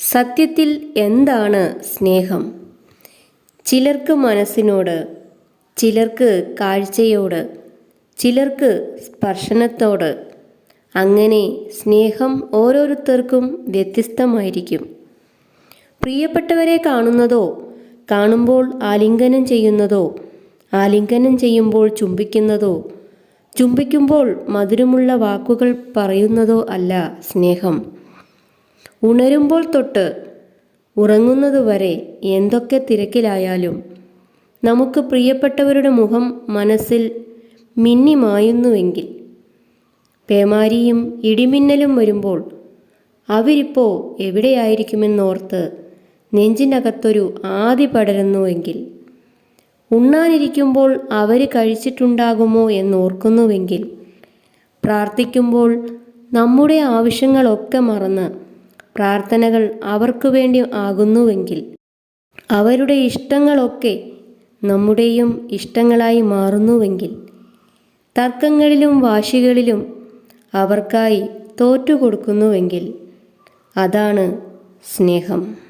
സത്യത്തിൽ എന്താണ് സ്നേഹം? ചിലർക്ക് മനസ്സിനോട്, ചിലർക്ക് കാഴ്ചയോട്, ചിലർക്ക് സ്പർശനത്തോട്. അങ്ങനെ സ്നേഹം ഓരോരുത്തർക്കും വ്യത്യസ്തമായിരിക്കും. പ്രിയപ്പെട്ടവരെ കാണുമ്പോൾ ആലിംഗനം ചെയ്യുന്നതോ, ആലിംഗനം ചെയ്യുമ്പോൾ ചുംബിക്കുന്നതോ, ചുംബിക്കുമ്പോൾ മധുരമുള്ള വാക്കുകൾ പറയുന്നതോ അല്ല സ്നേഹം. ഉണരുമ്പോൾ തൊട്ട് ഉറങ്ങുന്നതുവരെ എന്തൊക്കെ തിരക്കിലായാലും നമുക്ക് പ്രിയപ്പെട്ടവരുടെ മുഖം മനസ്സിൽ മിന്നിമായുന്നുവെങ്കിൽ, പേമാരിയും ഇടിമിന്നലും വരുമ്പോൾ അവരിപ്പോൾ എവിടെയായിരിക്കുമെന്നോർത്ത് നെഞ്ചിനകത്തൊരു ആദി പടരുന്നുവെങ്കിൽ, ഉണ്ണാനിരിക്കുമ്പോൾ അവർ കഴിച്ചിട്ടുണ്ടാകുമോ എന്നോർക്കുന്നുവെങ്കിൽ, പ്രാർത്ഥിക്കുമ്പോൾ നമ്മുടെ ആവശ്യങ്ങളൊക്കെ മറന്ന് പ്രാർത്ഥനകൾ അവർക്ക് വേണ്ടി ആകുന്നുവെങ്കിൽ, അവരുടെ ഇഷ്ടങ്ങളൊക്കെ നമ്മുടെയും ഇഷ്ടങ്ങളായി മാറുന്നുവെങ്കിൽ, തർക്കങ്ങളിലും വാശികളിലും അവർക്കായി തോറ്റുകൊടുക്കുന്നുവെങ്കിൽ, അതാണ് സ്നേഹം.